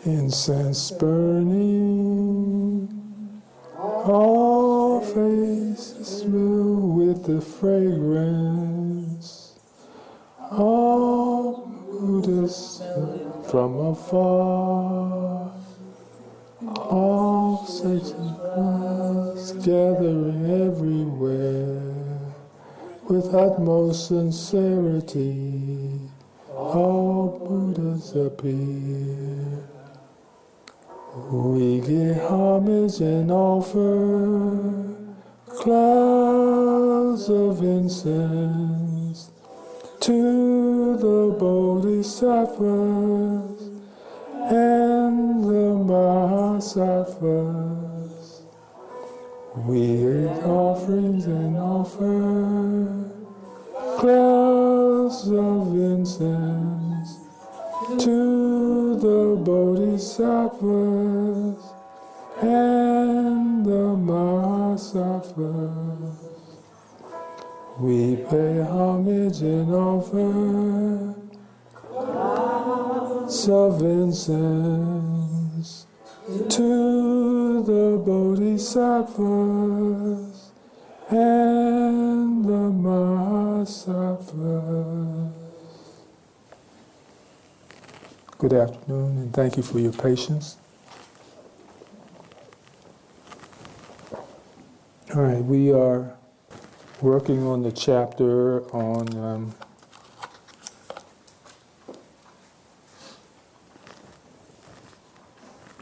Incense burning, all faces filled with the fragrance, all Buddhas from afar, all sages gathering everywhere, with utmost sincerity, all Buddhas appear. We give homage and offer clouds of incense to the Bodhisattvas and the Mahasattvas. We give offerings and offer clouds of incense to the Bodhisattvas and the Mahasattvas. We pay homage and offer clouds of incense to the Bodhisattvas and the Mahasattvas. Good afternoon, and thank you for your patience. All right, we are working on the chapter on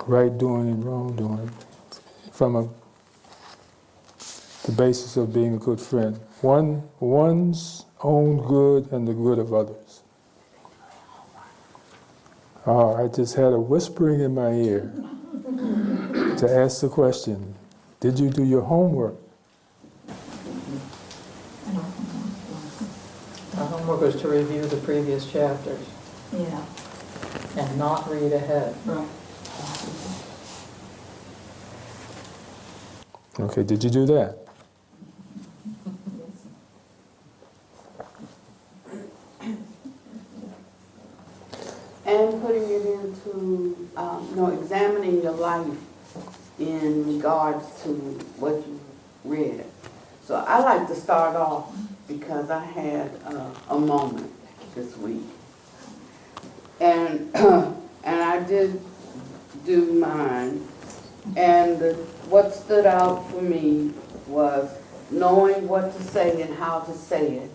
right doing and wrong doing from the basis of being a good friend. One's own good and the good of others. I just had a whispering in my ear to ask the question, did you do your homework? Our homework was to review the previous chapters. Yeah. And not read ahead. Right. Okay, did you do that? And putting it into, examining your life in regards to what you read. So I like to start off because I had a moment this week. And I did do mine. And what stood out for me was knowing what to say and how to say it.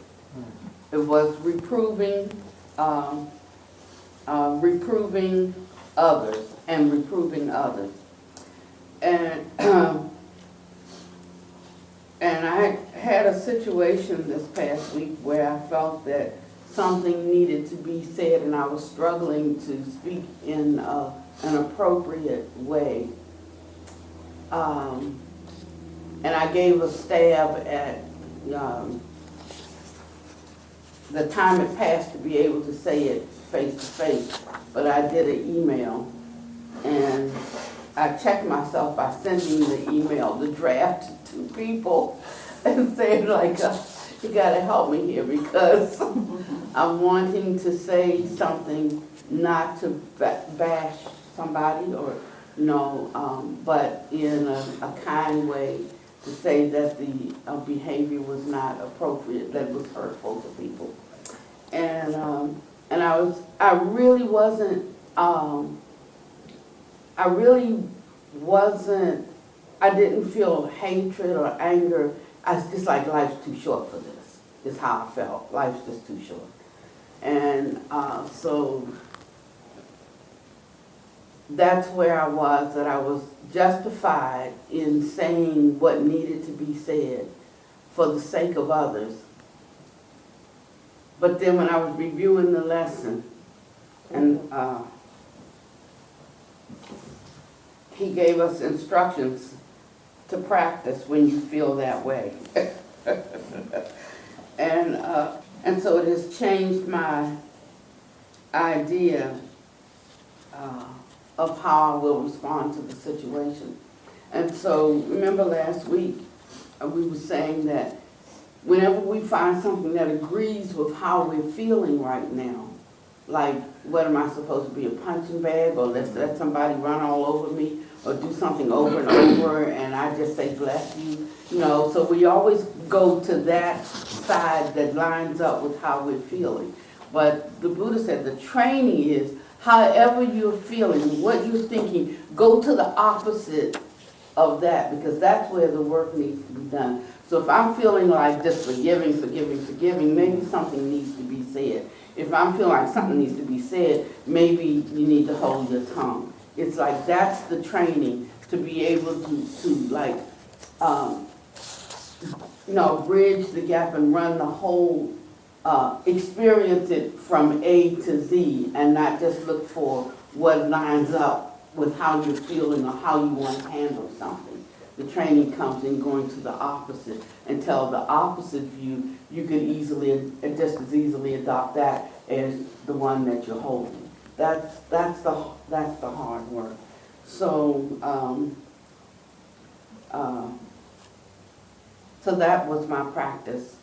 It was reproving others and reproving others. And and I had a situation this past week where I felt that something needed to be said and I was struggling to speak in an appropriate way. And I gave a stab at the time it passed to be able to say it face to face, but I did an email, and I checked myself by sending the email, the draft, to 2 people, and saying like, you gotta help me here because I'm wanting to say something not to bash somebody or but in a kind way to say that the behavior was not appropriate, that was hurtful to people. And I really wasn't, I didn't feel hatred or anger. I was just like, life's too short for this, is how I felt. Life's just too short. And so that's where I was, that I was justified in saying what needed to be said for the sake of others. But then when I was reviewing the lesson, and he gave us instructions to practice when you feel that way. And so it has changed my idea of how I will respond to the situation. And so remember last week we were saying that whenever we find something that agrees with how we're feeling right now, like, what am I supposed to be, a punching bag, or let somebody run all over me, or do something over and over, and I just say, bless you, you know, so we always go to that side that lines up with how we're feeling. But the Buddha said the training is, however you're feeling, what you're thinking, go to the opposite of that, because that's where the work needs to be done. So if I'm feeling like just forgiving, maybe something needs to be said. If I'm feeling like something needs to be said, maybe you need to hold your tongue. It's like that's the training, to be able to like, bridge the gap and run the whole, experience it from A to Z, and not just look for what lines up with how you're feeling or how you want to handle something. The training comes in going to the opposite, until the opposite view, you can easily, and just as easily adopt that as the one that you're holding. That's the hard work. So, so that was my practice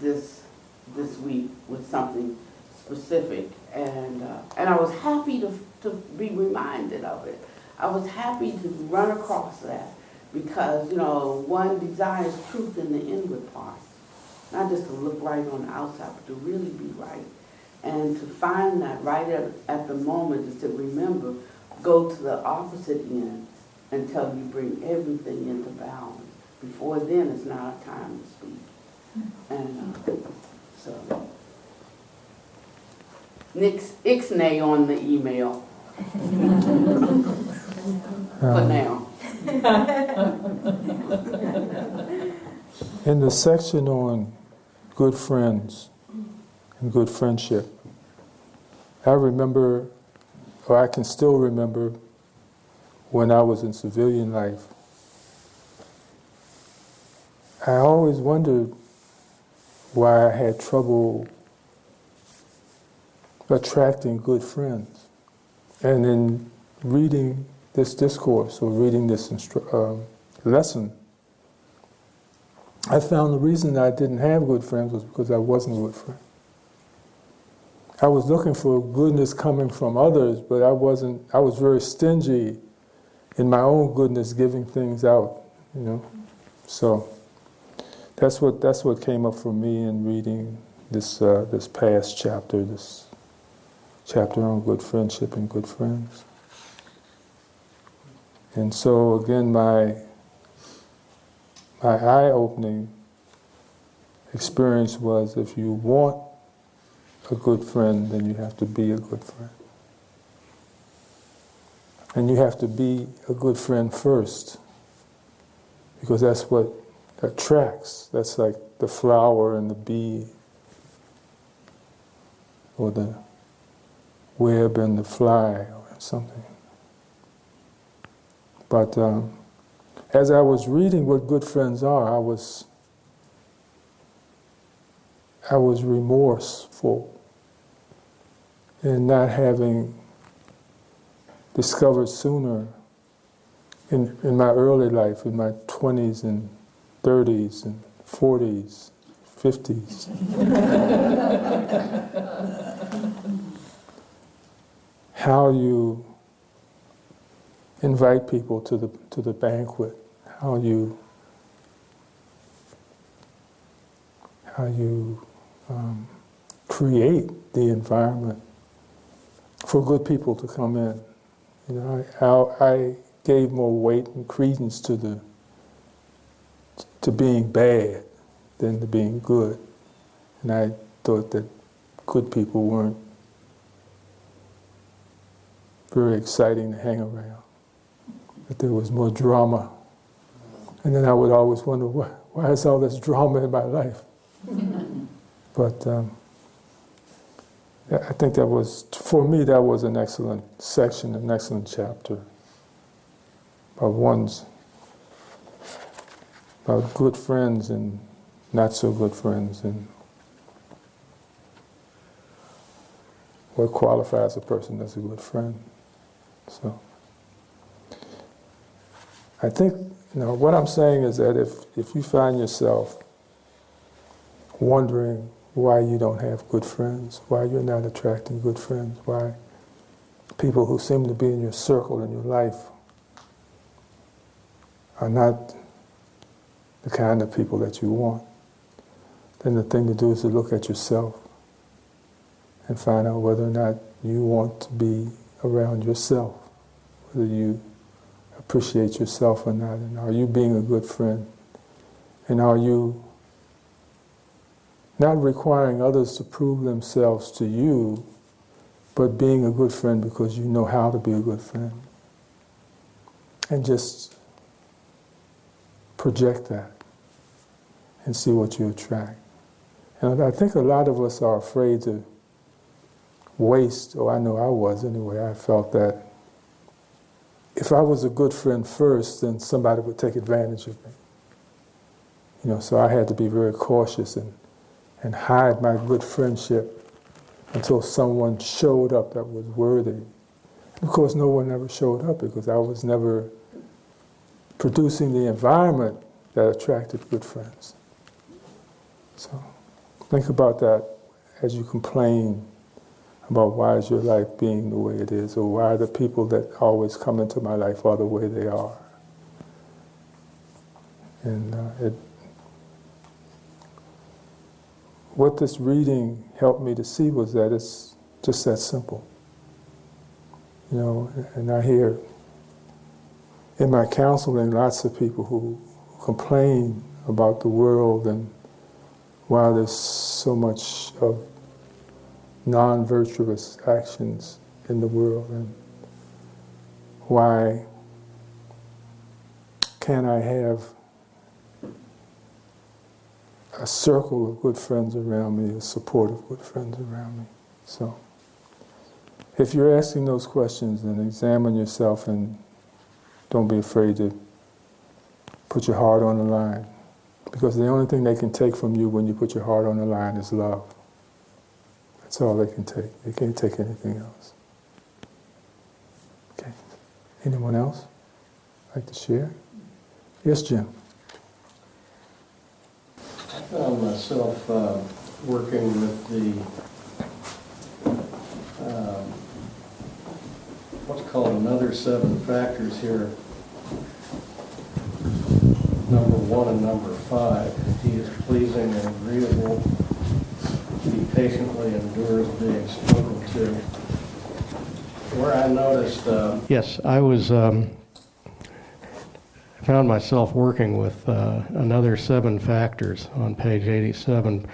this week with something specific, and I was happy to be reminded of it. I was happy to run across that, because one desires truth in the inward part, not just to look right on the outside, but to really be right, and to find that right at the moment is to remember, go to the opposite end until you bring everything into balance. Before then, it's not a time to speak. And so, ixnay on the email for now. In the section on good friends and good friendship, I remember, or I can still remember, when I was in civilian life, I always wondered why I had trouble attracting good friends. And in reading this discourse, or reading this lesson, I found the reason I didn't have good friends was because I wasn't a good friend. I was looking for goodness coming from others, but I was very stingy in my own goodness, giving things out, So that's what came up for me in reading this past chapter, this chapter on good friendship and good friends. And so again, my eye-opening experience was, if you want a good friend, then you have to be a good friend. And you have to be a good friend first, because that's what attracts. That's like the flower and the bee, or the web and the fly, or something. But as I was reading what good friends are, I was remorseful in not having discovered sooner in my early life, in my 20s and 30s and 40s, 50s. How you invite people to the banquet, how you create the environment for good people to come in. I gave more weight and credence to being bad than to being good, and I thought that good people weren't very exciting to hang around, that there was more drama. And then I would always wonder, why is all this drama in my life? But I think that was, for me, that was an excellent section, an excellent chapter about good friends and not so good friends, and what qualifies a person as a good friend. So I think, what I'm saying is that if you find yourself wondering why you don't have good friends, why you're not attracting good friends, why people who seem to be in your circle in your life are not the kind of people that you want, then the thing to do is to look at yourself and find out whether or not you want to be around yourself, whether you appreciate yourself or not, and are you being a good friend, and are you not requiring others to prove themselves to you, but being a good friend because you know how to be a good friend, and just project that and see what you attract. And I think a lot of us are afraid to waste, or I know I was anyway. I felt that if I was a good friend first, then somebody would take advantage of me. You know, so I had to be very cautious and hide my good friendship until someone showed up that was worthy. And of course, no one ever showed up because I was never producing the environment that attracted good friends. So think about that as you complain about why is your life being the way it is, or why the people that always come into my life are the way they are. And what this reading helped me to see was that it's just that simple. You know, and I hear in my counseling lots of people who complain about the world and why there's so much of non-virtuous actions in the world, and why can't I have a circle of good friends around me, a supportive good friends around me. So if you're asking those questions, then examine yourself and don't be afraid to put your heart on the line, because the only thing they can take from you when you put your heart on the line is love. That's all they can take. They can't take anything else. Okay. Anyone else like to share? Yes, Jim. I found myself working with the what's called another 7 factors here. Number 1 and number 5. He is pleasing and agreeable. He patiently endures being spoken to. Where I noticed, yes, I was found myself working with another 7 factors on page 87.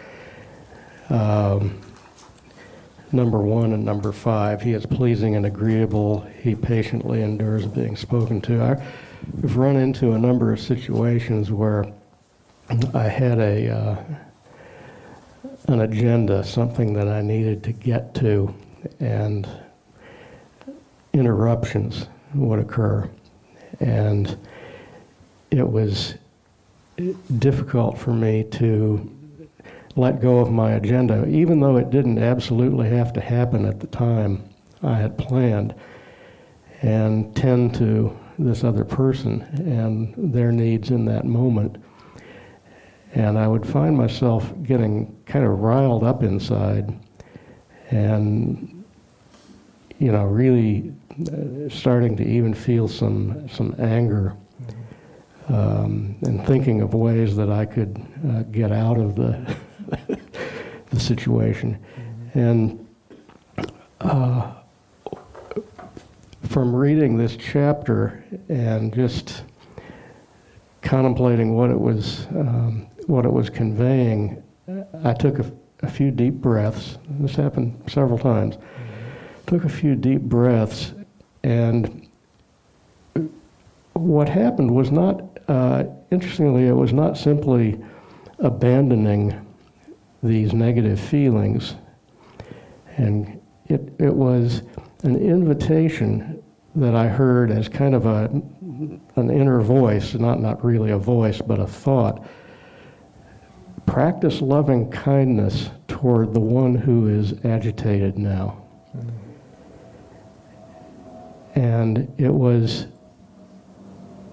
Number 1 and number 5. He is pleasing and agreeable. He patiently endures being spoken to. I've run into a number of situations where I had an agenda, something that I needed to get to, and interruptions would occur. And it was difficult for me to let go of my agenda, even though it didn't absolutely have to happen at the time I had planned, and tend to this other person and their needs in that moment. And I would find myself getting kind of riled up inside and, you know, really starting to even feel some anger, and thinking of ways that I could get out of the the situation. And from reading this chapter and just contemplating what it was conveying, I took a few deep breaths. This happened several times. Took a few deep breaths, and what happened was not, interestingly, it was not simply abandoning these negative feelings, and it was an invitation that I heard as kind of an inner voice, not really a voice, but a thought. Practice loving kindness toward the one who is agitated now. And it was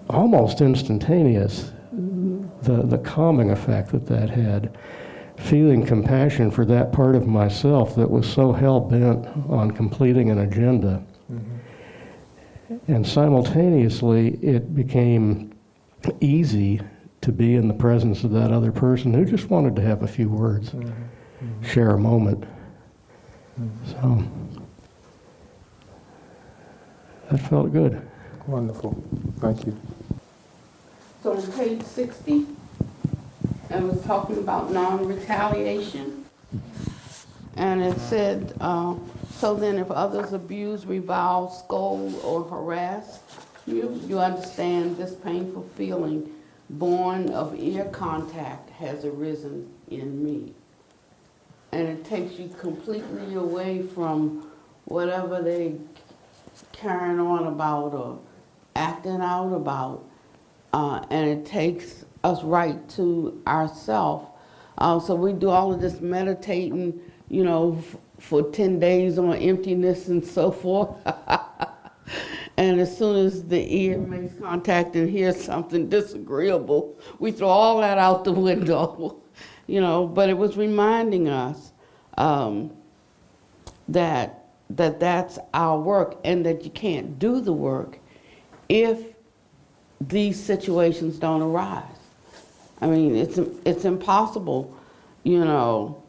almost instantaneous, the calming effect that had. feeling compassion for that part of myself that was so hell-bent on completing an agenda. And simultaneously, it became easy to be in the presence of that other person who just wanted to have a few words, share a moment. So that felt good. Wonderful. Thank you. So on page 60, I was talking about non-retaliation. And it said, so then if others abuse, revile, scold, or harass you, you understand this painful feeling born of ear contact has arisen in me. And it takes you completely away from whatever they carrying on about or acting out about. And it takes us right to ourself. So we do all of this meditating, you know, for 10 days on emptiness and so forth. And as soon as the ear makes contact and hears something disagreeable, we throw all that out the window, you know. But it was reminding us that's our work, and that you can't do the work if these situations don't arise. I mean, it's impossible, you know,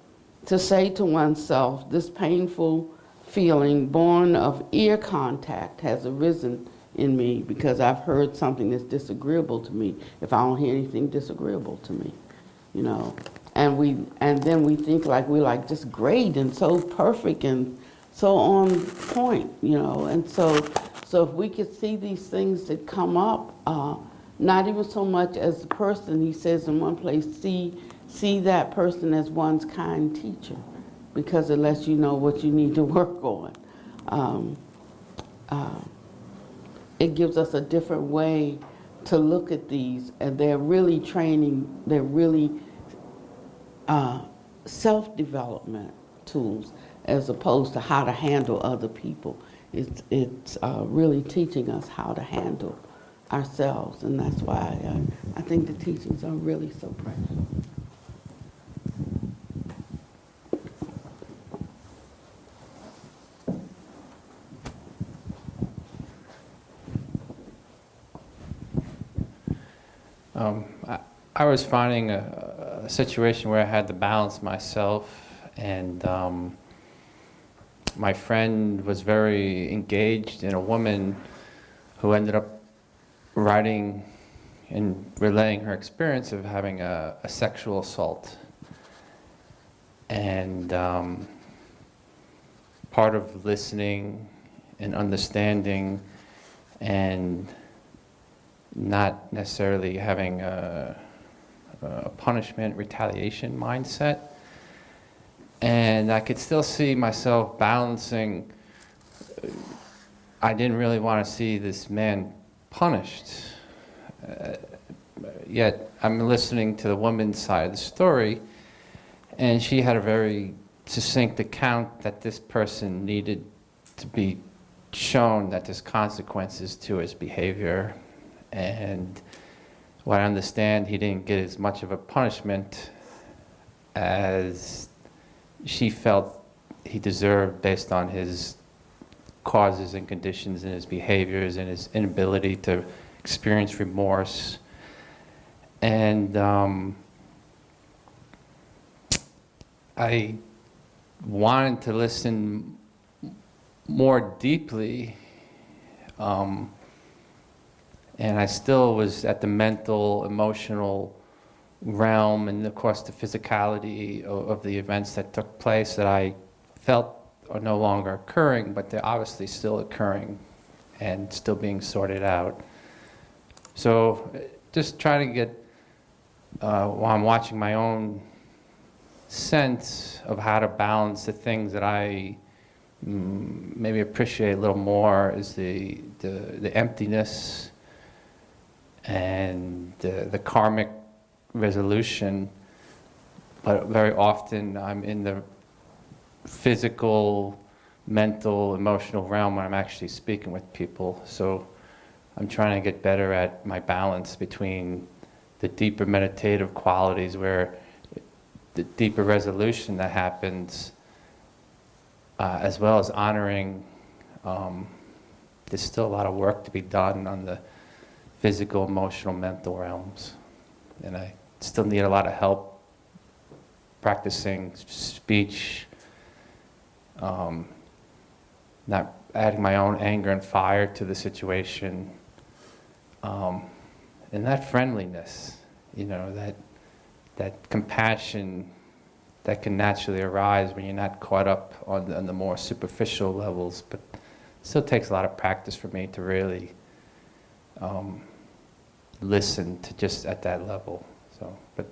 to say to oneself, this painful feeling born of ear contact has arisen in me because I've heard something that's disagreeable to me, if I don't hear anything disagreeable to me, you know. And then we think like we're like just great and so perfect and so on point, you know. And so if we could see these things that come up, not even so much as the person, he says in one place, see that person as one's kind teacher, because it lets you know what you need to work on. It gives us a different way to look at these, and they're really training, they're really self-development tools as opposed to how to handle other people. It's really teaching us how to handle ourselves, and that's why I think the teachings are really so precious. I was finding a situation where I had to balance myself, and my friend was very engaged in a woman who ended up writing and relaying her experience of having a sexual assault. And part of listening and understanding and not necessarily having a punishment, retaliation mindset. And I could still see myself balancing. I didn't really want to see this man punished. Yet I'm listening to the woman's side of the story, and she had a very succinct account that this person needed to be shown that there's consequences to his behavior. And what I understand, he didn't get as much of a punishment as she felt he deserved based on his causes and conditions and his behaviors and his inability to experience remorse. And I wanted to listen more deeply, and I still was at the mental, emotional realm, and of course the physicality of the events that took place that I felt are no longer occurring, but they're obviously still occurring and still being sorted out. So just trying to get, while I'm watching my own sense of how to balance the things that I maybe appreciate a little more, is the emptiness and the karmic resolution. But very often I'm in the physical, mental, emotional realm when I'm actually speaking with people. So I'm trying to get better at my balance between the deeper meditative qualities where the deeper resolution that happens, as well as honoring, there's still a lot of work to be done on the physical, emotional, mental realms. And I still need a lot of help practicing speech, not adding my own anger and fire to the situation, and that friendliness, that compassion that can naturally arise when you're not caught up on the more superficial levels, but it still takes a lot of practice for me to really listen to just at that level. So, but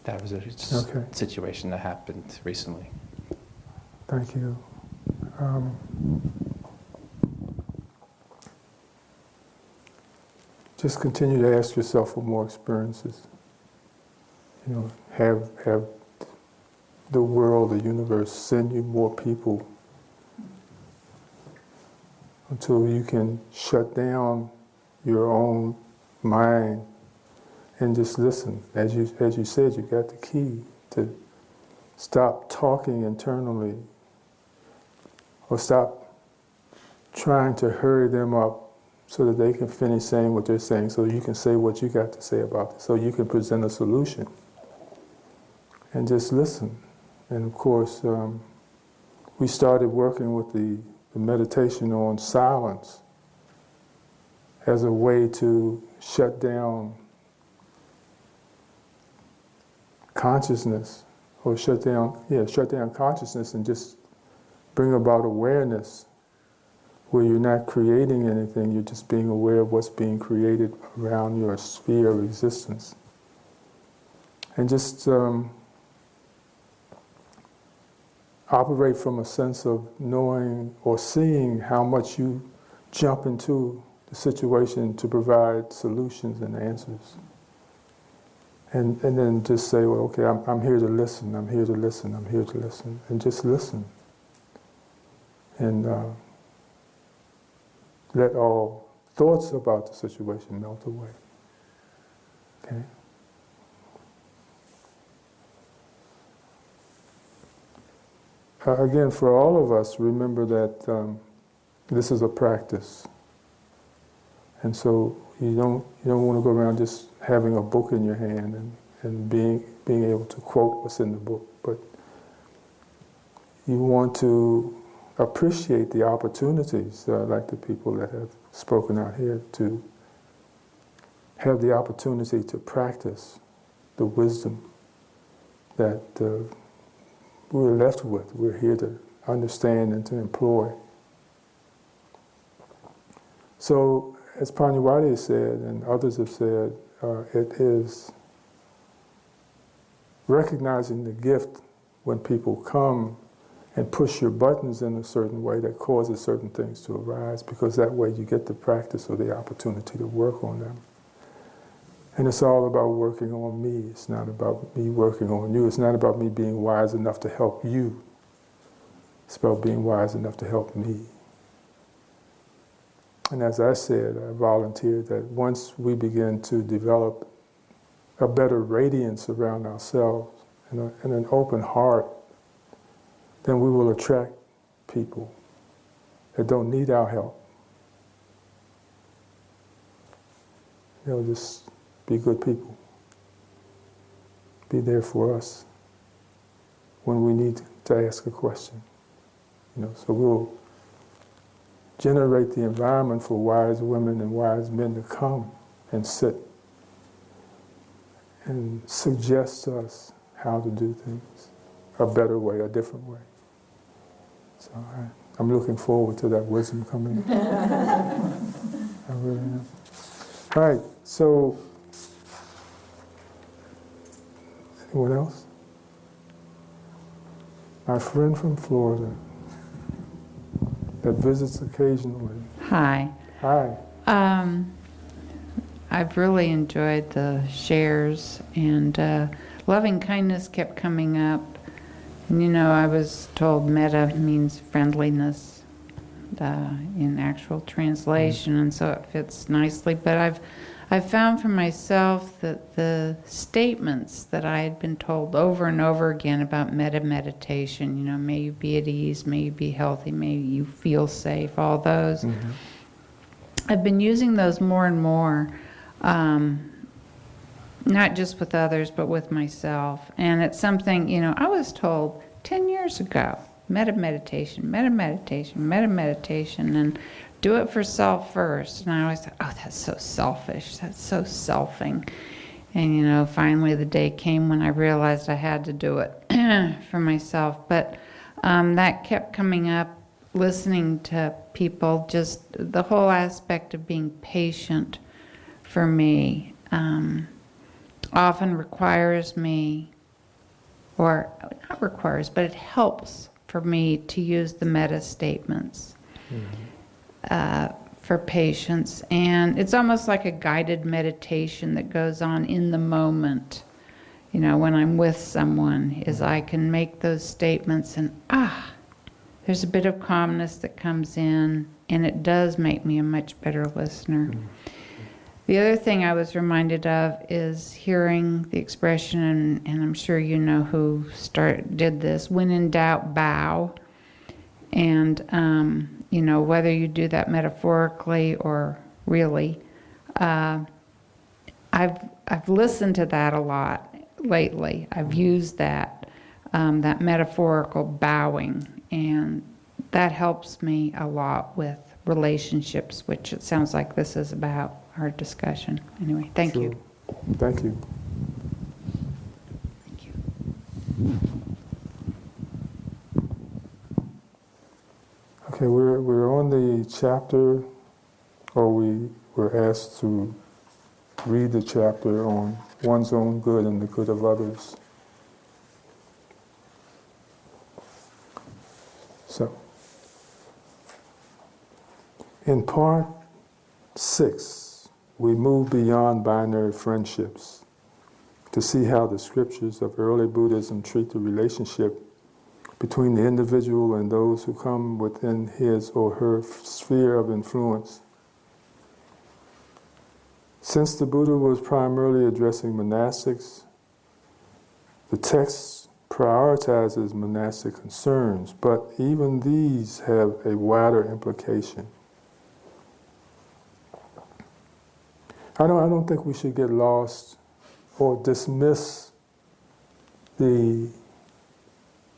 that was a situation that happened recently. Thank you. Just continue to ask yourself for more experiences. Have the world, the universe send you more people until you can shut down your own mind and just listen. As you said, you got the key to stop talking internally, or stop trying to hurry them up so that they can finish saying what they're saying, so you can say what you got to say about it, so you can present a solution. And just listen. And of course, we started working with the meditation on silence as a way to shut down consciousness, or shut down consciousness and just bring about awareness where you're not creating anything, you're just being aware of what's being created around your sphere of existence. And just operate from a sense of knowing or seeing how much you jump into the situation to provide solutions and answers. And then just say, well, okay, I'm here to listen, I'm here to listen, I'm here to listen, and just listen. And let all thoughts about the situation melt away. Okay? Again, for all of us, remember that this is a practice. And so you don't want to go around just having a book in your hand and being able to quote what's in the book, but you want to appreciate the opportunities, like the people that have spoken out here, to have the opportunity to practice the wisdom that we're left with. We're here to understand and to employ. So, as Panyawadi said, and others have said, it is recognizing the gift when people come and push your buttons in a certain way that causes certain things to arise, because that way you get the practice or the opportunity to work on them. And it's all about working on me. It's not about me working on you. It's not about me being wise enough to help you. It's about being wise enough to help me. And as I said, I volunteered that once we begin to develop a better radiance around ourselves and an open heart, then we will attract people that don't need our help. They'll just be good people. Be there for us when we need to ask a question. So we'll generate the environment for wise women and wise men to come and sit and suggest to us how to do things a better way, a different way. So I'm looking forward to that wisdom coming. I really am. All right, so anyone else? My friend from Florida that visits occasionally. Hi. Hi. I've really enjoyed the shares, and loving kindness kept coming up. And I was told metta means in actual translation, and so it fits nicely. But I found for myself that the statements that I had been told over and over again about meditation, you know, may you be at ease, may you be healthy, may you feel safe, all those, I've been using those more and more, not just with others, but with myself. And it's something, you know, I was told 10 years ago, meditation, and do it for self first. And I always thought, oh, that's so selfish. That's so selfing. And, you know, finally the day came when I realized I had to do it for myself. But that kept coming up, listening to people, just the whole aspect of being patient for me often requires me, or not requires, but it helps for me to use the meta statements. For patience, and it's almost like a guided meditation that goes on in the moment, you know, when I'm with someone, is I can make those statements and there's a bit of calmness that comes in, and it does make me a much better listener. The other thing I was reminded of is hearing the expression, and I'm sure you know who did this, when in doubt, bow. And you know, whether you do that metaphorically or really, I've listened to that a lot lately. I've used that that metaphorical bowing, and that helps me a lot with relationships, which it sounds like this is about our discussion. Anyway, thank you. Thank you. Thank you. Okay, we're on the chapter, or we were asked to read the chapter on one's own good and the good of others. So, in part 6, we move beyond binary friendships to see how the scriptures of early Buddhism treat the relationship between the individual and those who come within his or her sphere of influence. Since the Buddha was primarily addressing monastics, the text prioritizes monastic concerns, but even these have a wider implication. I don't think we should get lost or dismiss the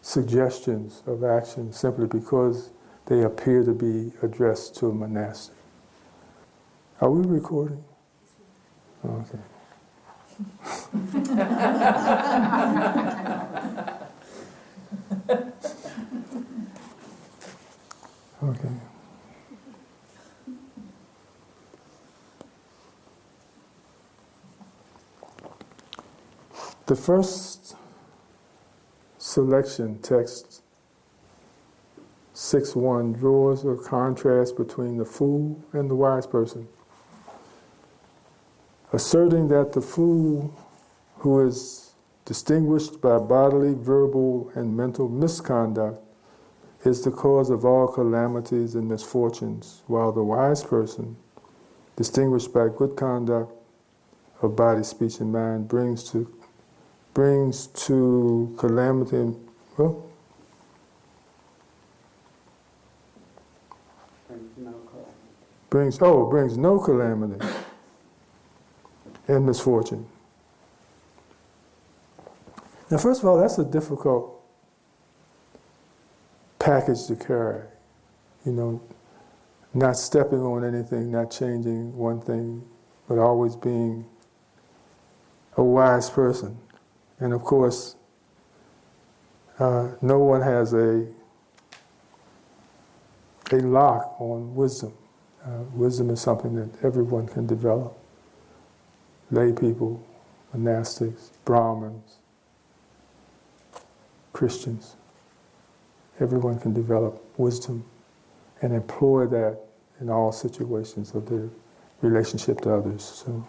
suggestions of action simply because they appear to be addressed to a monastic. Are we recording? Okay. Okay. The first selection, text 6:1, draws a contrast between the fool and the wise person, asserting that the fool, who is distinguished by bodily, verbal, and mental misconduct, is the cause of all calamities and misfortunes, while the wise person, distinguished by good conduct of body, speech, and mind, brings to calamity and, brings no calamity and misfortune. Now, first of all, that's a difficult package to carry. You know, not stepping on anything, not changing one thing, but always being a wise person. And of course, no one has a lock on wisdom. Wisdom is something that everyone can develop. Lay people, monastics, Brahmins, Christians. Everyone can develop wisdom and employ that in all situations of their relationship to others. So,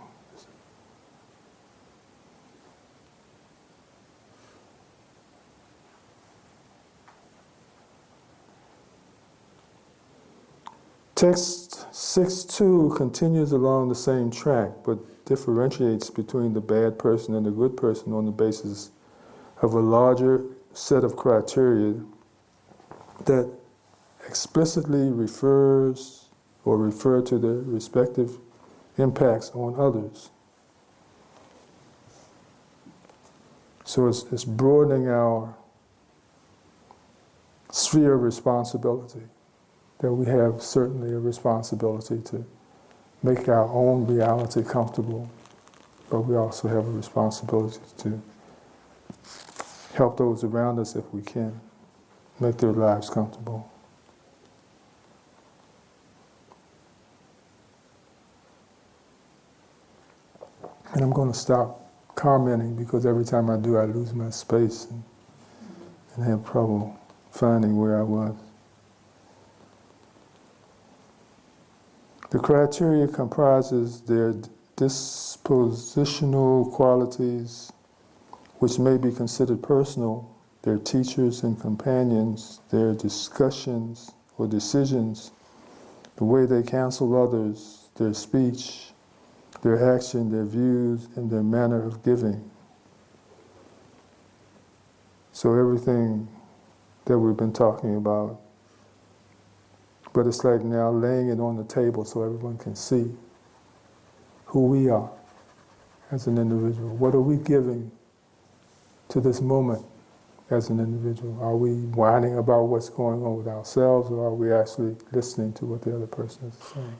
text 6:2 continues along the same track, but differentiates between the bad person and the good person on the basis of a larger set of criteria that explicitly refers or refer to the respective impacts on others. So it's broadening our sphere of responsibility, that we have certainly a responsibility to make our own reality comfortable, but we also have a responsibility to help those around us if we can, make their lives comfortable. And I'm going to stop commenting because every time I do I lose my space and have trouble finding where I was. The criteria comprises their dispositional qualities, which may be considered personal, their teachers and companions, their discussions or decisions, the way they counsel others, their speech, their action, their views, and their manner of giving. So everything that we've been talking about, but it's like now laying it on the table so everyone can see who we are as an individual. What are we giving to this moment as an individual? Are we whining about what's going on with ourselves, or are we actually listening to what the other person is saying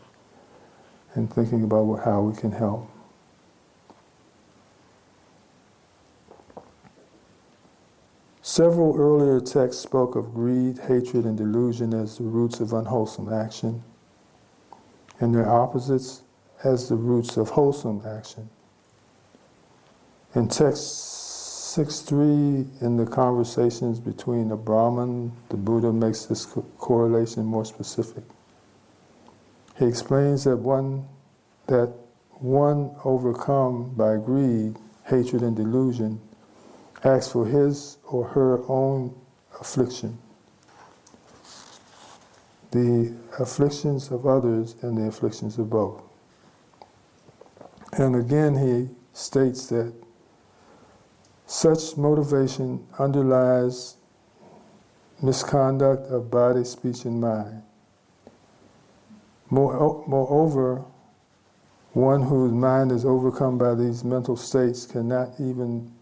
and thinking about how we can help? Several earlier texts spoke of greed, hatred, and delusion as the roots of unwholesome action, and their opposites as the roots of wholesome action. In text 6.3, in the conversations between the Brahman, the Buddha makes this correlation more specific. He explains that one overcome by greed, hatred, and delusion acts for his or her own affliction, the afflictions of others and the afflictions of both. And again, he states that such motivation underlies misconduct of body, speech, and mind. Moreover, one whose mind is overcome by these mental states cannot even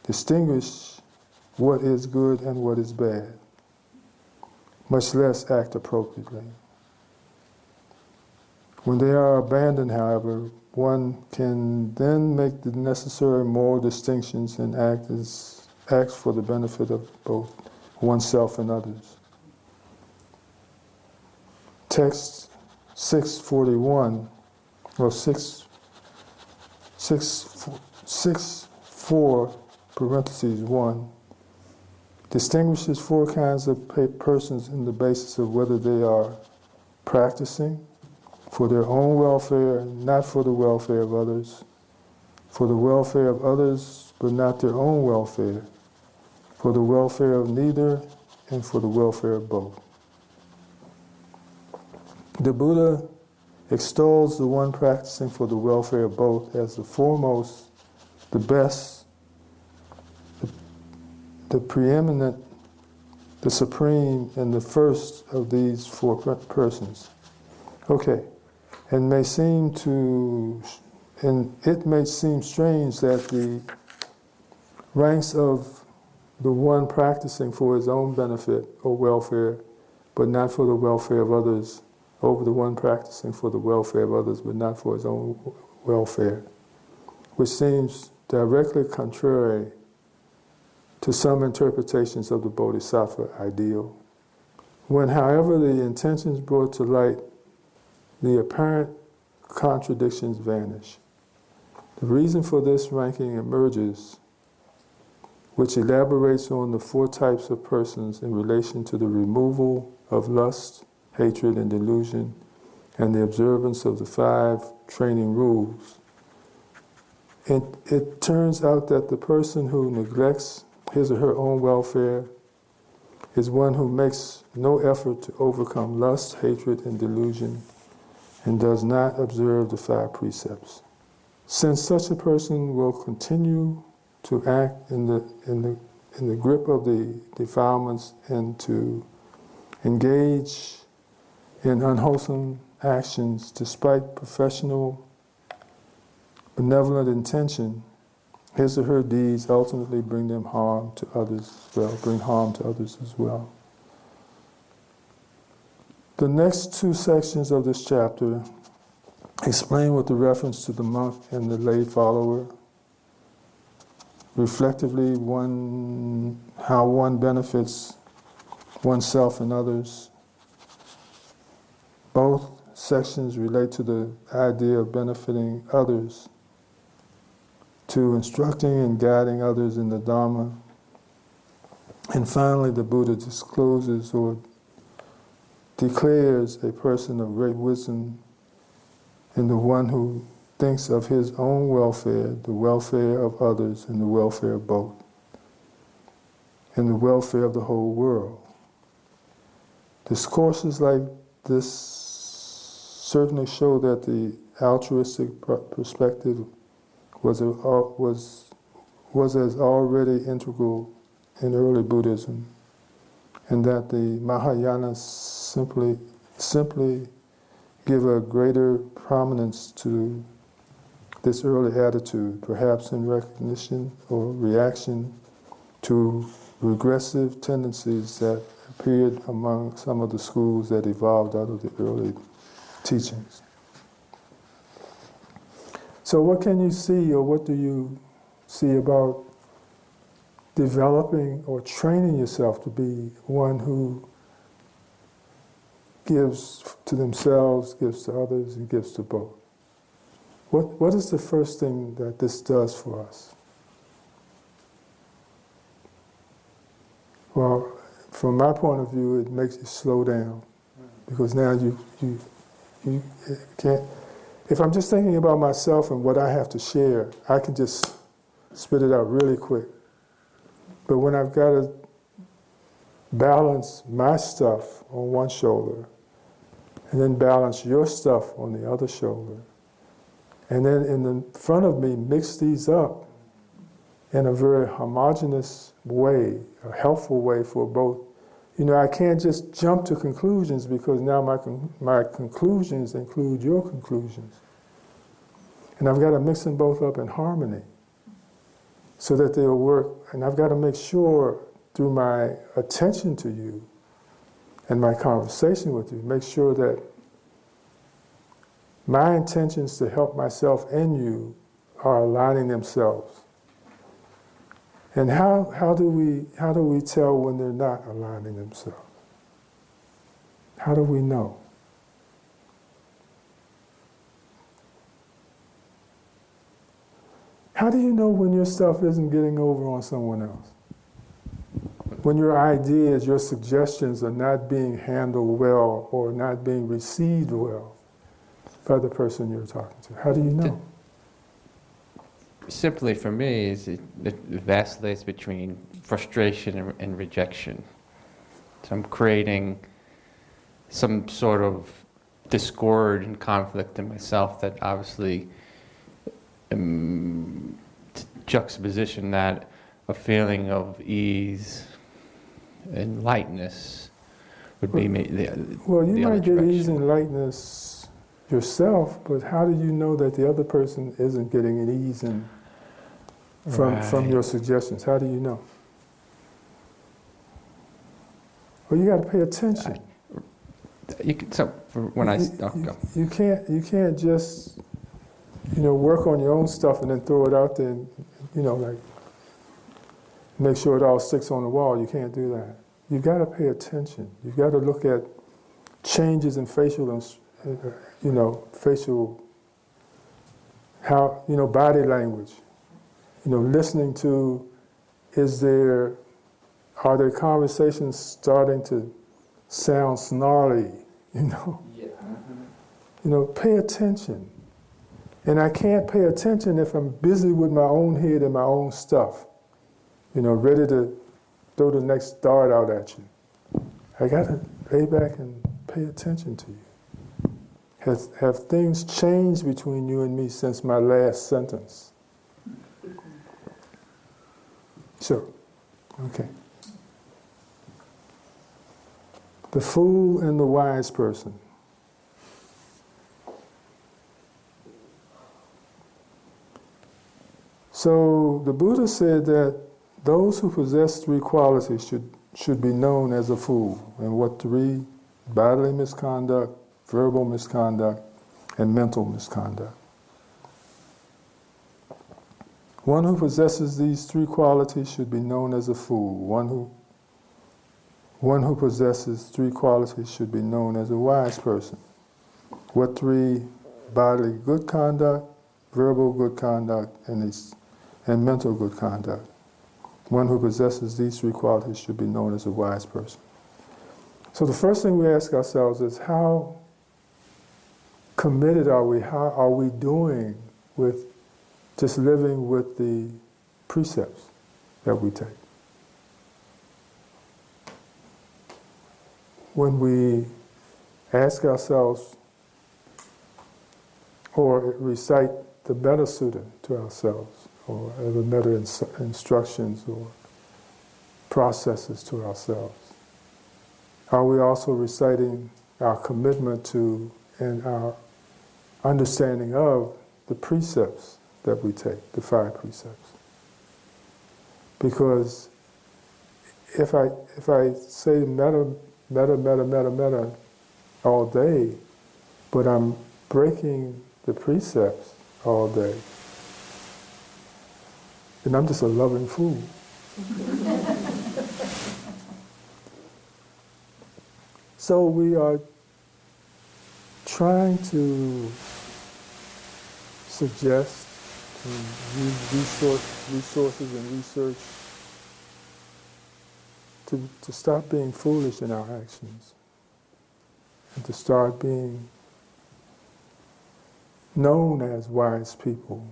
distinguish what is good and what is bad, much less act appropriately. When they are abandoned, however, one can then make the necessary moral distinctions and act for the benefit of both oneself and others. Text 641, or 6.4, parentheses 1, distinguishes four kinds of persons in the basis of whether they are practicing for their own welfare and not for the welfare of others, for the welfare of others but not their own welfare, for the welfare of neither and for the welfare of both. The Buddha extols the one practicing for the welfare of both as the foremost, the best, the preeminent, the supreme, and the first of these four persons. Okay, it may seem strange that the ranks of the one practicing for his own benefit or welfare, but not for the welfare of others, over the one practicing for the welfare of others, but not for his own welfare, which seems directly contrary to some interpretations of the Bodhisattva ideal. When, however, the intentions brought to light, the apparent contradictions vanish. The reason for this ranking emerges, which elaborates on the four types of persons in relation to the removal of lust, hatred, and delusion, and the observance of the 5 training rules. It turns out that the person who neglects his or her own welfare is one who makes no effort to overcome lust, hatred, and delusion, and does not observe the 5 precepts. Since such a person will continue to act in the grip of the defilements and to engage in unwholesome actions despite professional benevolent intention, his or her deeds ultimately bring harm to others as well. The next two sections of this chapter explain with the reference to the monk and the lay follower, reflectively how one benefits oneself and others. Both sections relate to the idea of benefiting others, to instructing and guiding others in the Dharma. And finally, the Buddha discloses or declares a person of great wisdom in the one who thinks of his own welfare, the welfare of others, and the welfare of both, and the welfare of the whole world. Discourses like this certainly show that the altruistic perspective was as already integral in early Buddhism, and that the Mahayanas simply give a greater prominence to this early attitude, perhaps in recognition or reaction to regressive tendencies that appeared among some of the schools that evolved out of the early teachings. So what can you see, or what do you see about developing or training yourself to be one who gives to themselves, gives to others, and gives to both? What is the first thing that this does for us? Well, from my point of view, it makes you slow down, because now you can't. If I'm just thinking about myself and what I have to share, I can just spit it out really quick. But when I've got to balance my stuff on one shoulder, and then balance your stuff on the other shoulder, and then in the front of me mix these up in a very homogeneous way, a helpful way for both. You know, I can't just jump to conclusions, because now my conclusions include your conclusions. And I've got to mix them both up in harmony so that they'll work. And I've got to make sure through my attention to you and my conversation with you, make sure that my intentions to help myself and you are aligning themselves. And how do we tell when they're not aligning themselves? How do we know? How do you know when your stuff isn't getting over on someone else? When your ideas, your suggestions are not being handled well or not being received well by the person you're talking to? How do you know? Simply for me, it vacillates between frustration and rejection. So I'm creating some sort of discord and conflict in myself that obviously juxtaposition that a feeling of ease and lightness would be Well, you the other might get ease direction. and lightness yourself, but how do you know that the other person isn't getting an ease and from your suggestions? How do you know? Well, you got to pay attention. You can't just work on your own stuff and then throw it out there and like make sure it all sticks on the wall. You can't do that. You've got to pay attention. You've got to look at changes in facial body language. Listening to, are there conversations starting to sound snarly? Pay attention. And I can't pay attention if I'm busy with my own head and my own stuff, ready to throw the next dart out at you. I got to lay back and pay attention to you. have things changed between you and me since my last sentence? Sure. Okay. The fool and the wise person. So the Buddha said that those who possess three qualities should be known as a fool. And what three? Bodily misconduct, verbal misconduct, and mental misconduct. One who possesses these three qualities should be known as a fool. One who possesses three qualities should be known as a wise person. What three? Bodily good conduct, verbal good conduct, and mental good conduct. One who possesses these three qualities should be known as a wise person. So the first thing we ask ourselves is, how committed are we? How are we doing with just living with the precepts that we take? When we ask ourselves or recite the Metta Sutta to ourselves, or the Metta instructions or processes to ourselves, are we also reciting our commitment to and our understanding of the precepts that we take, the 5 precepts? Because if I say metta all day, but I'm breaking the precepts all day, then I'm just a loving fool. So we are trying to suggest, to use resources and research to stop being foolish in our actions and to start being known as wise people,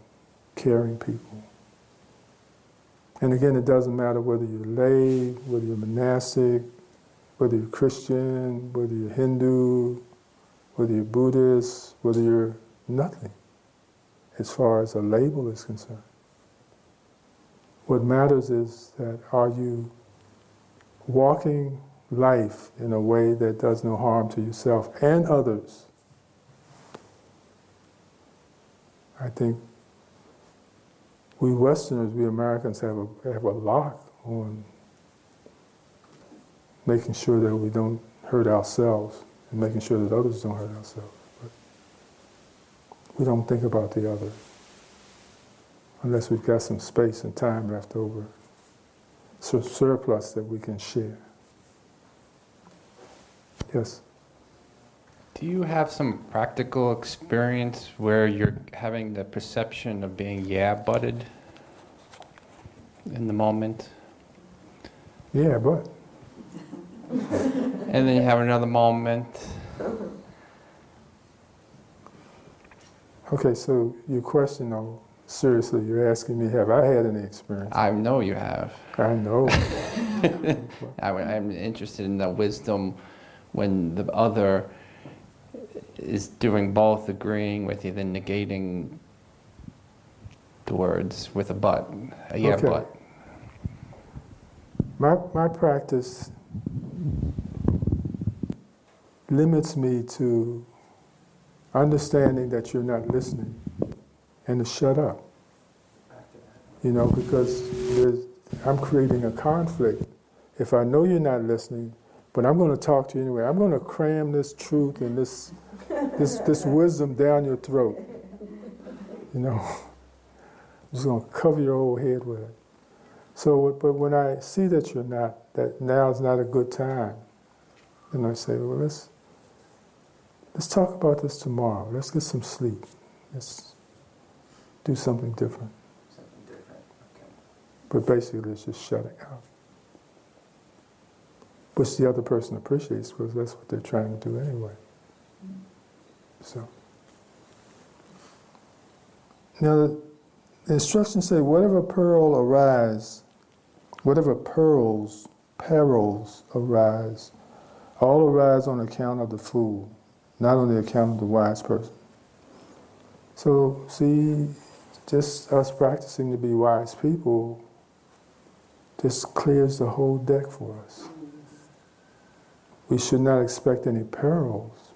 caring people. And again, it doesn't matter whether you're lay, whether you're monastic, whether you're Christian, whether you're Hindu, whether you're Buddhist, whether you're nothing, as far as a label is concerned. What matters is that, are you walking life in a way that does no harm to yourself and others? I think we Westerners, we Americans have a lock on making sure that we don't hurt ourselves and making sure that others don't hurt ourselves. But we don't think about the other unless we've got some space and time left over, surplus that we can share. Yes? Do you have some practical experience where you're having the perception of being yeah-butted in the moment? Yeah, but. And then you have another moment. Okay, so your question, though, seriously, you're asking me, have I had any experience? I know you have. I know. I'm interested in the wisdom when the other is doing both, agreeing with you, then negating the words with a but, a yeah, Okay. but. My practice limits me to understanding that you're not listening and to shut up. You know, because I'm creating a conflict. If I know you're not listening, but I'm going to talk to you anyway, I'm going to cram this truth and this wisdom down your throat. You know, I'm just going to cover your whole head with it. So, but when I see that you're not, that now's not a good time, then I say, well, let's talk about this tomorrow. Let's get some sleep. Let's do something different. Something different, okay. But basically, it's just shutting up. Which the other person appreciates, because that's what they're trying to do anyway. So, now the instructions say, whatever perils perils arise, all arise on account of the fool. not on the account of the wise person. So, see, just us practicing to be wise people just clears the whole deck for us. We should not expect any perils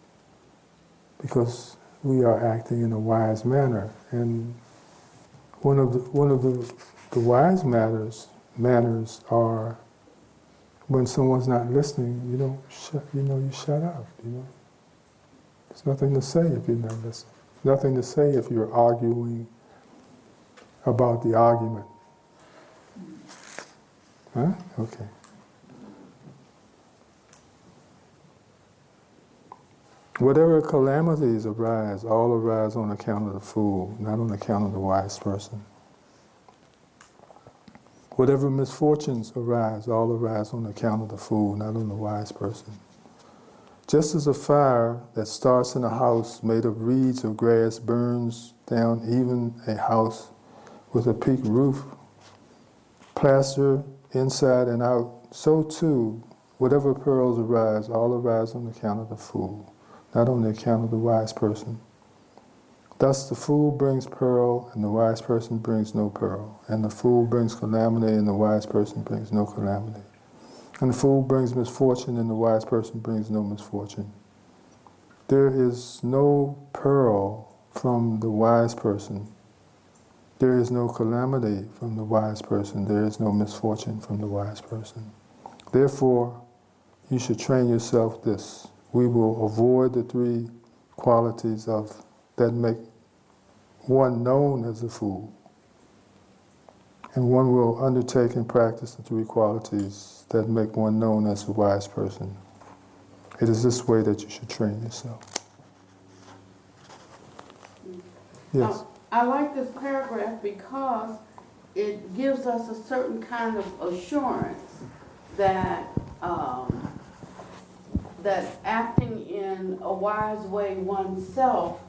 because we are acting in a wise manner. And one of the wise manners are when someone's not listening, you shut up. There's nothing to say if you're not listening. Nothing to say if you're arguing about the argument. Huh? Okay. Whatever calamities arise, all arise on account of the fool, not on account of the wise person. Whatever misfortunes arise, all arise on account of the fool, not on the wise person. Just as a fire that starts in a house made of reeds or grass burns down even a house with a peaked roof, plaster inside and out, so too, whatever perils arise, all arise on account of the fool, not on the account of the wise person. Thus the fool brings peril, and the wise person brings no peril. And the fool brings calamity, and the wise person brings no calamity. And the fool brings misfortune, and the wise person brings no misfortune. There is no peril from the wise person. There is no calamity from the wise person. There is no misfortune from the wise person. Therefore, you should train yourself this. We will avoid the three qualities that make one known as a fool. And one will undertake and practice the three qualities that make one known as a wise person. It is this way that you should train yourself. Yes? I like this paragraph because it gives us a certain kind of assurance that that acting in a wise way oneself,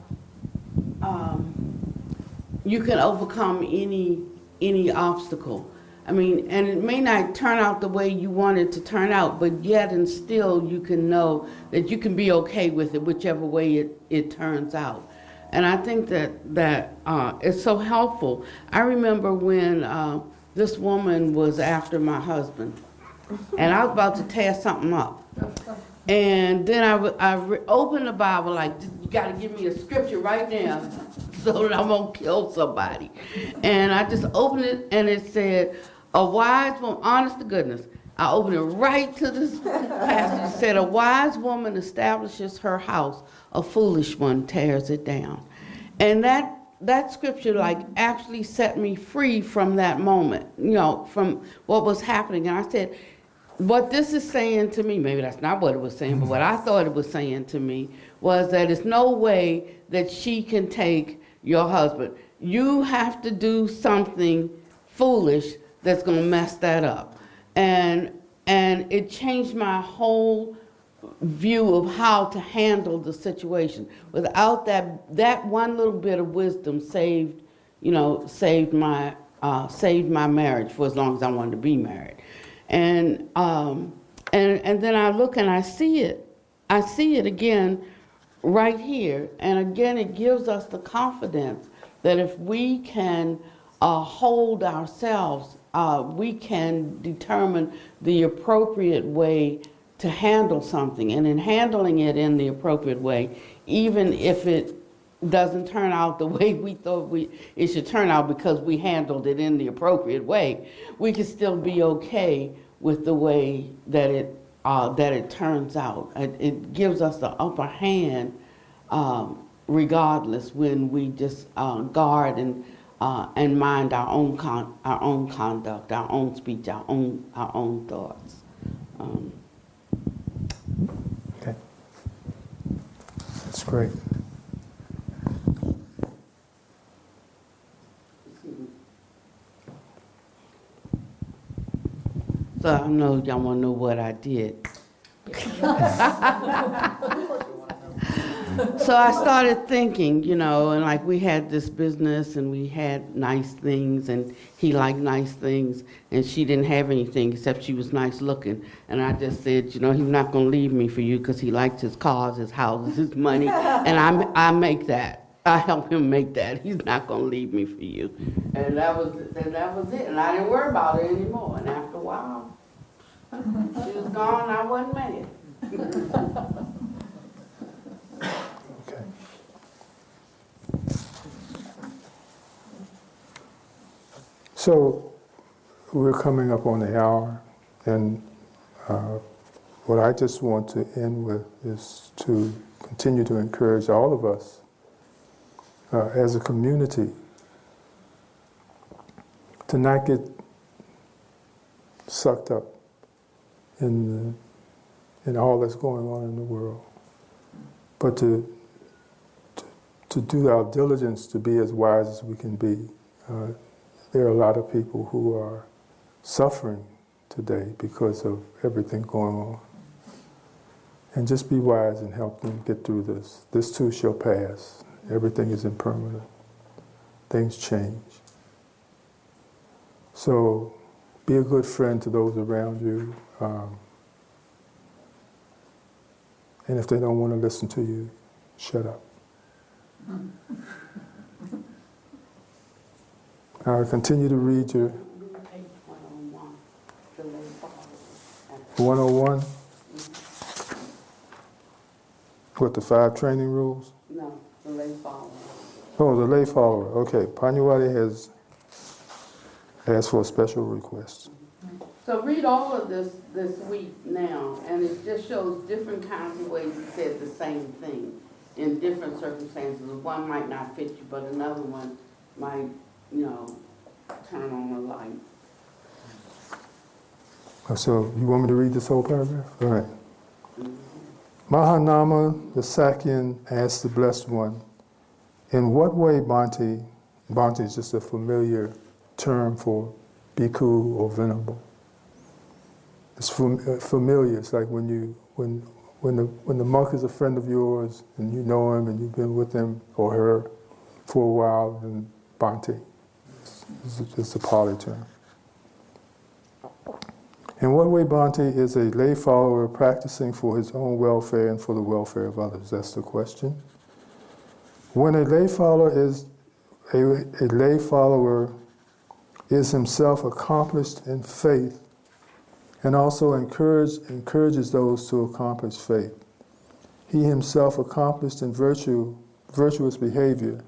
you can overcome any obstacle. I mean, and it may not turn out the way you want it to turn out, but yet and still you can know that you can be okay with it, whichever way it turns out. And I think that it's so helpful. I remember when this woman was after my husband, and I was about to tear something up. And then I opened the Bible like, you got to give me a scripture right now so that I won't kill somebody. And I just opened it, and it said, a wise woman, honest to goodness, I opened it right to this passage. It said, a wise woman establishes her house, a foolish one tears it down. And that scripture like actually set me free from that moment, from what was happening. And I said, what this is saying to me, maybe that's not what it was saying, but what I thought it was saying to me was that there's no way that she can take your husband. You have to do something foolish that's going to mess that up. And it changed my whole view of how to handle the situation. Without that one little bit of wisdom saved my marriage for as long as I wanted to be married. And then I look and I see it again right here. And again, it gives us the confidence that if we can hold ourselves, we can determine the appropriate way to handle something. And in handling it in the appropriate way, even if it doesn't turn out the way we thought it should turn out because we handled it in the appropriate way, we can still be okay with the way that it turns out. It gives us the upper hand regardless when we just guard and mind our own conduct, our own speech, our own thoughts. Okay. That's great. So I know y'all want to know what I did. So I started thinking, you know, and like we had this business and we had nice things and he liked nice things and she didn't have anything except she was nice looking. And I just said, you know, he's not going to leave me for you because he likes his cars, his houses, his money. And I make that. I help him make that. He's not going to leave me for you. And that was it. And I didn't worry about it anymore. And after a while, she was gone, I wasn't mad. Okay. So we're coming up on the hour, and what I just want to end with is to continue to encourage all of us as a community to not get sucked up in all that's going on in the world, but to do our diligence to be as wise as we can be. There are a lot of people who are suffering today because of everything going on. And just be wise and help them get through this. This too shall pass. Everything is impermanent. Things change. So be a good friend to those around you. And if they don't want to listen to you, shut up. I'll continue to read your 101. What, the 5 training rules? No, the lay follower. Oh, the lay follower. Okay, Panyawati has asked for a special request. So read all of this week now, and it just shows different kinds of ways he said the same thing in different circumstances. One might not fit you, but another one might, you know, turn on a light. So you want me to read this whole paragraph? All right. Mahanama, the Sakyan, asked the Blessed One, in what way Bhante is just a familiar term for bhikkhu or venerable. It's familiar. It's like when the monk is a friend of yours and you know him and you've been with him or her for a while, then Bhante. It's a Pali term. In what way Bhante is a lay follower practicing for his own welfare and for the welfare of others? That's the question. When a lay follower is himself accomplished in faith and also encourages those to accomplish faith. He himself accomplished in virtuous behavior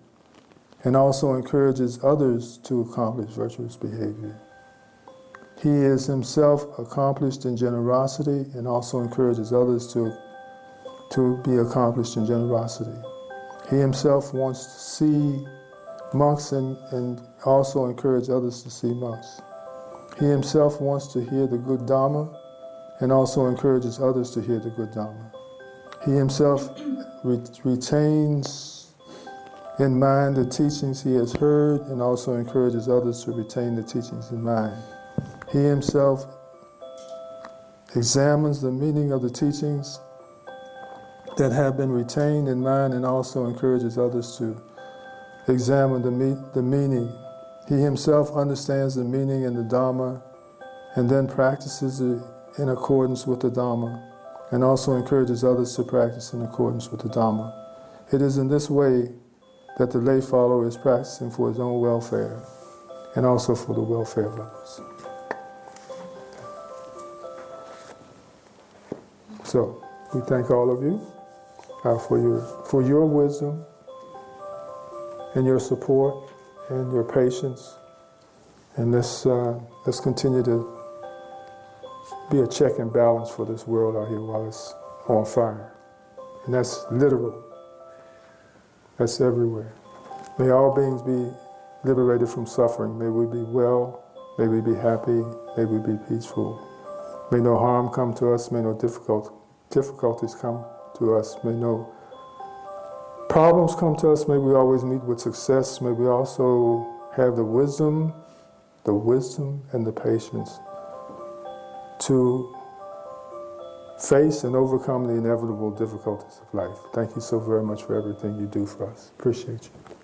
and also encourages others to accomplish virtuous behavior. He is himself accomplished in generosity and also encourages others to be accomplished in generosity. He himself wants to see monks and also encourage others to see monks. He himself wants to hear the good Dhamma and also encourages others to hear the good Dhamma. He himself retains in mind the teachings he has heard and also encourages others to retain the teachings in mind. He himself examines the meaning of the teachings that have been retained in mind and also encourages others to examine the meaning. He himself understands the meaning in the Dhamma and then practices it in accordance with the Dhamma and also encourages others to practice in accordance with the Dhamma. It is in this way that the lay follower is practicing for his own welfare and also for the welfare of others. So, we thank all of you for your wisdom and your support and your patience. And let's continue to be a check and balance for this world out here while it's on fire. And that's literal. That's everywhere. May all beings be liberated from suffering. May we be well. May we be happy. May we be peaceful. May no harm come to us. May no difficulties come to us. May no problems come to us. May we always meet with success. May we also have the wisdom and the patience to face and overcome the inevitable difficulties of life. Thank you so very much for everything you do for us. Appreciate you.